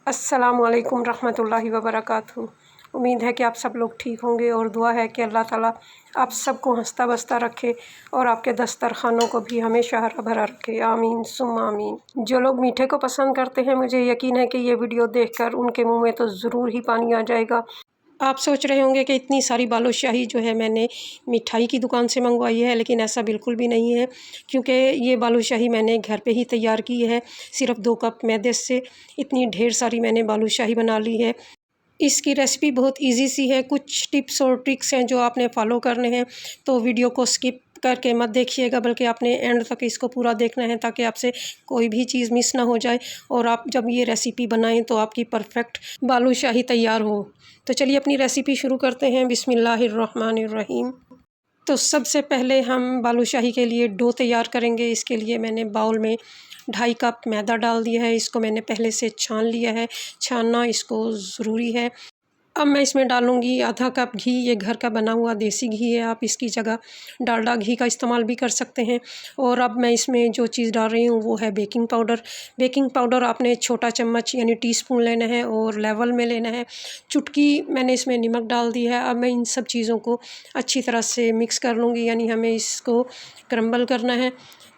अस्सलामुअलैकुम रहमतुल्लाहि व बरकातहू। उम्मीद है कि आप सब लोग ठीक होंगे और दुआ है कि अल्लाह ताला आप सबको हंसता बसता रखे और आपके दस्तरखानों को भी हमेशा हरा भरा रखे। आमीन सुम्मा आमीन। जो लोग मीठे को पसंद करते हैं, मुझे यकीन है कि ये वीडियो देखकर उनके मुंह में तो ज़रूर ही पानी आ जाएगा। आप सोच रहे होंगे कि इतनी सारी बालूशाही जो है मैंने मिठाई की दुकान से मंगवाई है, लेकिन ऐसा बिल्कुल भी नहीं है, क्योंकि ये बालूशाही मैंने घर पे ही तैयार की है। सिर्फ़ 2 कप मैदे से इतनी ढेर सारी मैंने बालूशाही बना ली है। इसकी रेसिपी बहुत ईज़ी सी है, कुछ टिप्स और ट्रिक्स हैं जो आपने फ़ॉलो करने हैं, तो वीडियो को स्किप करके मत देखिएगा, बल्कि आपने एंड तक इसको पूरा देखना है ताकि आपसे कोई भी चीज़ मिस ना हो जाए और आप जब ये रेसिपी बनाएं तो आपकी परफेक्ट बालूशाही तैयार हो। तो चलिए अपनी रेसिपी शुरू करते हैं। बिस्मिल्लाहिर्रहमानिर्रहीम। तो सबसे पहले हम बालूशाही के लिए डो तैयार करेंगे। इसके लिए मैंने बाउल में 2.5 कप मैदा डाल दिया है। इसको मैंने पहले से छान लिया है, छानना इसको ज़रूरी है। अब मैं इसमें डालूँगी आधा कप घी। ये घर का बना हुआ देसी घी है, आप इसकी जगह डालडा घी का इस्तेमाल भी कर सकते हैं। और अब मैं इसमें जो चीज़ डाल रही हूँ वो है बेकिंग पाउडर। बेकिंग पाउडर आपने छोटा चम्मच यानी टीस्पून लेना है और लेवल में लेना है। चुटकी मैंने इसमें नमक डाल दी है। अब मैं इन सब चीज़ों को अच्छी तरह से मिक्स कर लूँगी, यानी हमें इसको क्रम्बल करना है।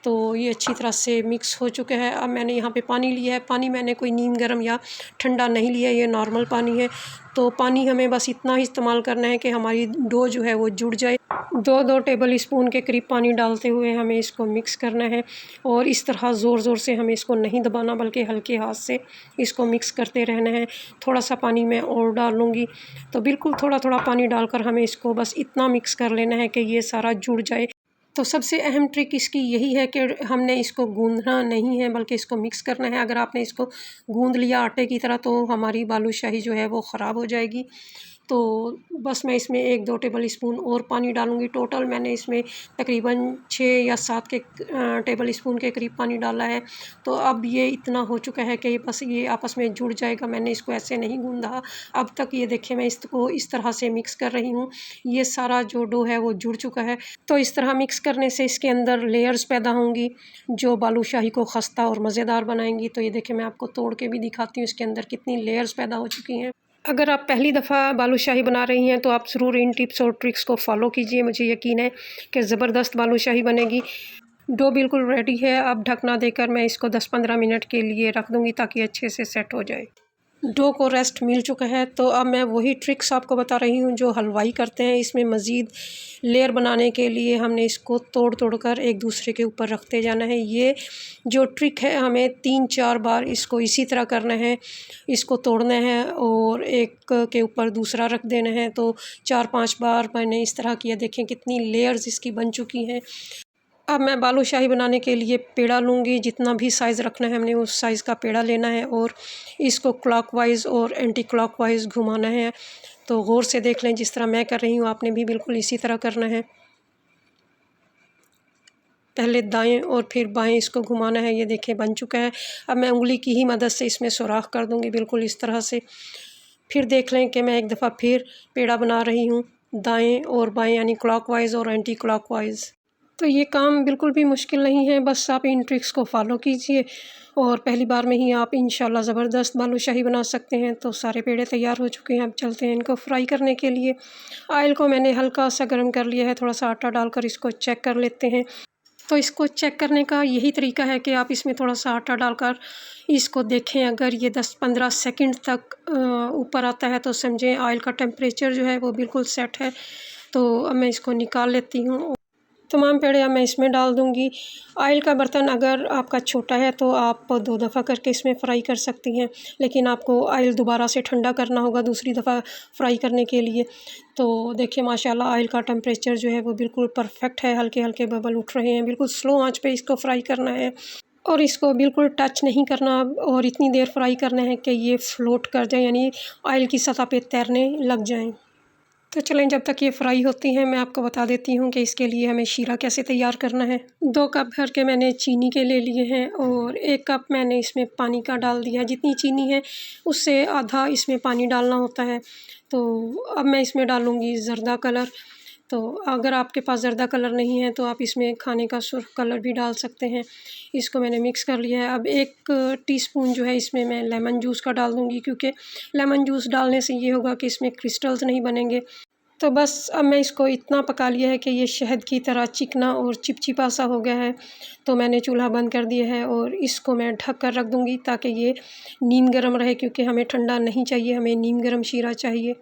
तो ये अच्छी तरह से मिक्स हो चुका है। अब मैंने यहाँ पे पानी लिया है। पानी मैंने कोई नीम गर्म या ठंडा नहीं लिया, ये नॉर्मल पानी है। तो पानी हमें बस इतना ही इस्तेमाल करना है कि हमारी डो जो है वो जुड़ जाए। 2-2 टेबल स्पून के करीब पानी डालते हुए हमें इसको मिक्स करना है और इस तरह ज़ोर-ज़ोर से हमें इसको नहीं दबाना, बल्कि हल्के हाथ से इसको मिक्स करते रहना है। थोड़ा-सा पानी मैं और डालूँगी। तो बिल्कुल थोड़ा-थोड़ा पानी डालकर हमें इसको बस इतना मिक्स कर लेना है कि ये सारा जुड़ जाए। तो सबसे अहम ट्रिक इसकी यही है कि हमने इसको गूँदना नहीं है, बल्कि इसको मिक्स करना है। अगर आपने इसको गूँद लिया आटे की तरह तो हमारी बालूशाही जो है वो ख़राब हो जाएगी। तो बस मैं इसमें 1-2 टेबल स्पून और पानी डालूँगी। टोटल मैंने इसमें तकरीबन 6 या 7 के टेबल स्पून के करीब पानी डाला है। तो अब ये इतना हो चुका है कि बस ये आपस में जुड़ जाएगा। मैंने इसको ऐसे नहीं गूँधा अब तक। ये देखिए मैं इसको इस तरह से मिक्स कर रही हूँ। ये सारा जो डो है वो जुड़ चुका है। तो इस तरह मिक्स करने से इसके अंदर लेयर्स पैदा होंगी जो बालूशाही को खस्ता और मज़ेदार बनाएँगी। तो ये देखिए मैं आपको तोड़ के भी दिखाती हूँ इसके अंदर कितनी लेयर्स पैदा हो चुकी हैं। अगर आप पहली दफ़ा बालूशाही बना रही हैं तो आप ज़रूर इन टिप्स और ट्रिक्स को फ़ॉलो कीजिए। मुझे यकीन है कि ज़बरदस्त बालूशाही बनेगी। डो बिल्कुल रेडी है। अब ढकना देकर मैं इसको 10-15 मिनट के लिए रख दूँगी ताकि अच्छे से सेट हो जाए। डो को रेस्ट मिल चुका है, तो अब मैं वही ट्रिक्स आपको बता रही हूँ जो हलवाई करते हैं। इसमें मज़ीद लेयर बनाने के लिए हमने इसको तोड़ कर एक दूसरे के ऊपर रखते जाना है। ये जो ट्रिक है हमें 3-4 बार इसको इसी तरह करना है। इसको तोड़ना है और एक के ऊपर दूसरा रख देना है। तो 4-5 बार मैंने इस तरह किया। देखें कितनी लेयर्स इसकी बन चुकी हैं। अब मैं बालूशाही बनाने के लिए पेड़ा लूँगी। जितना भी साइज़ रखना है हमने उस साइज़ का पेड़ा लेना है और इसको क्लॉकवाइज़ और एंटी क्लॉकवाइज़ घुमाना है। तो गौर से देख लें, जिस तरह मैं कर रही हूँ आपने भी बिल्कुल इसी तरह करना है। पहले दाएं और फिर बाएं इसको घुमाना है। ये देखें बन चुका है। अब मैं उंगली की ही मदद से इसमें सुराख कर दूँगी बिल्कुल इस तरह से। फिर देख लें कि मैं एक दफ़ा फिर पेड़ा बना रही हूँ, दाएं और बाएं यानी क्लॉकवाइज़ और एंटी क्लॉकवाइज़। तो ये काम बिल्कुल भी मुश्किल नहीं है, बस आप इन ट्रिक्स को फ़ॉलो कीजिए और पहली बार में ही आप इंशाल्लाह ज़बरदस्त बालूशाही बना सकते हैं। तो सारे पेड़े तैयार हो चुके हैं। अब चलते हैं इनको फ्राई करने के लिए। ऑयल को मैंने हल्का सा गर्म कर लिया है। थोड़ा सा आटा डालकर इसको चेक कर लेते हैं। तो इसको चेक करने का यही तरीका है कि आप इसमें थोड़ा सा आटा डालकर इसको देखें। अगर ये 10-15 सेकंड तक ऊपर आता है तो समझें ऑयल का टेम्परेचर जो है वो बिल्कुल सेट है। तो अब मैं इसको निकाल लेती हूँ। तमाम पेड़े अब मैं इसमें डाल दूँगी। ऑयल का बर्तन अगर आपका छोटा है तो आप 2 दफ़ा करके इसमें फ़्राई कर सकती हैं, लेकिन आपको ऑयल दोबारा से ठंडा करना होगा दूसरी दफ़ा फ़्राई करने के लिए। तो देखिए माशाल्लाह ऑयल का टेम्परेचर जो है वो बिल्कुल परफ़ेक्ट है। हल्के-हल्के बबल उठ रहे हैं। बिल्कुल स्लो आँच पे इसको फ़्राई करना है और इसको बिल्कुल टच नहीं करना और इतनी देर फ़्राई करना है कि ये फ़्लोट कर जाए, यानी ऑयल की सतह पे तैरने लग जाएँ। तो चलें जब तक ये फ्राई होती हैं मैं आपको बता देती हूँ कि इसके लिए हमें शीरा कैसे तैयार करना है। 2 कप भर के मैंने चीनी के ले लिए हैं और 1 कप मैंने इसमें पानी का डाल दिया। जितनी चीनी है उससे आधा इसमें पानी डालना होता है। तो अब मैं इसमें डालूँगी ज़र्दा कलर। तो अगर आपके पास ज़र्दा कलर नहीं है तो आप इसमें खाने का सुर्ख कलर भी डाल सकते हैं। इसको मैंने मिक्स कर लिया है। अब 1 टीस्पून जो है इसमें मैं लेमन जूस का डाल दूँगी, क्योंकि लेमन जूस डालने से ये होगा कि इसमें क्रिस्टल्स नहीं बनेंगे। तो बस अब मैं इसको इतना पका लिया है कि ये शहद की तरह चिकना और चिपचिपा सा हो गया है। तो मैंने चूल्हा बंद कर दिया है और इसको मैं ढक कर रख दूँगी ताकि ये नीम गर्म रहे, क्योंकि हमें ठंडा नहीं चाहिए, हमें नीम गर्म शीरा चाहिए।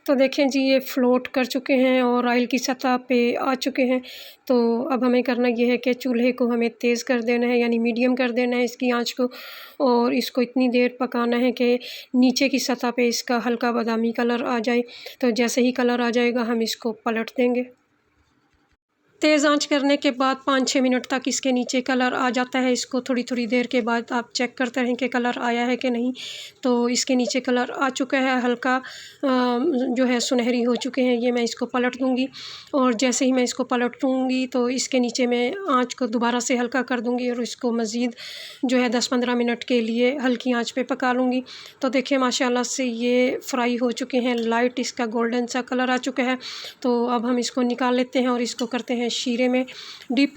तो देखें जी, ये फ़्लोट कर चुके हैं और ऑयल की सतह पे आ चुके हैं। तो अब हमें करना ये है कि चूल्हे को हमें तेज़ कर देना है, यानी मीडियम कर देना है इसकी आंच को, और इसको इतनी देर पकाना है कि नीचे की सतह पे इसका हल्का बादामी कलर आ जाए। तो जैसे ही कलर आ जाएगा हम इसको पलट देंगे। तेज़ आंच करने के बाद 5-6 मिनट तक इसके नीचे कलर आ जाता है। इसको थोड़ी देर के बाद आप चेक करते रहें कि कलर आया है कि नहीं। तो इसके नीचे कलर आ चुका है, हल्का जो है सुनहरी हो चुके हैं ये। मैं इसको पलट दूँगी और जैसे ही मैं इसको पलट दूँगी तो इसके नीचे मैं आँच को दोबारा से हल्का कर दूँगी और इसको मज़ीद जो है 10-15 मिनट के लिए हल्की आँच पे पका लूँगी। तो देखिए माशाल्लाह से ये फ्राई हो चुके हैं, लाइट इसका गोल्डन सा कलर आ चुका है। तो अब हम इसको निकाल लेते हैं और इसको करते हैं शीरे में डिप।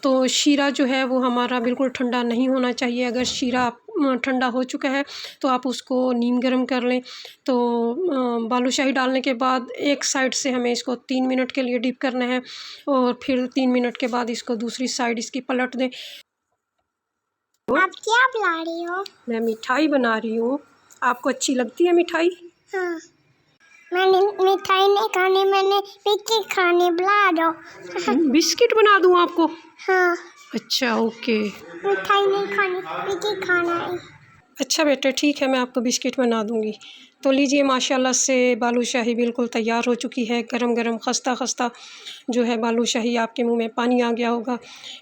तो शीरा जो है वो हमारा बिल्कुल ठंडा नहीं होना चाहिए। अगर शीरा ठंडा हो चुका है तो आप उसको नीम गर्म कर लें। तो बालूशाही डालने के बाद एक साइड से हमें इसको 3 मिनट के लिए डिप करना है और फिर 3 मिनट के बाद इसको दूसरी साइड इसकी पलट दें। आप क्या बना रही हो? मैं मिठाई बना रही हूँ। आपको अच्छी लगती है मिठाई? हाँ, मैंने मिठाई नहीं खानी, मैंने बिस्किट खाने, बुला दो। बिस्किट बना दूँ आपको? हाँ। अच्छा, ओके। मिठाई नहीं खानी, बिस्किट खाना है। अच्छा बेटा, ठीक है, मैं आपको बिस्किट बना दूँगी। तो लीजिए, माशाल्लाह से बालूशाही बिल्कुल तैयार हो चुकी है। गरम-गरम खस्ता-खस्ता जो है बालूशाही, आपके मुँह में पानी आ गया होगा।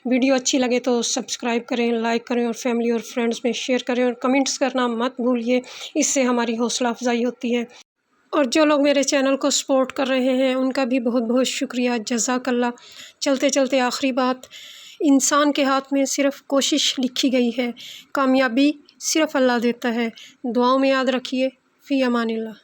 वीडियो अच्छी लगे तो सब्सक्राइब करें, लाइक करें और फैमिली और फ्रेंड्स में शेयर करें और कमेंट्स करना मत भूलिए, इससे हमारी हौसला अफ़ज़ाई होती है। और जो लोग मेरे चैनल को सपोर्ट कर रहे हैं उनका भी बहुत-बहुत शुक्रिया, जज़ाकल्लाह। चलते-चलते आखिरी बात, इंसान के हाथ में सिर्फ़ कोशिश लिखी गई है, कामयाबी सिर्फ़ अल्लाह देता है। दुआओं में याद रखिए। फ़ी अमानिल्लाह।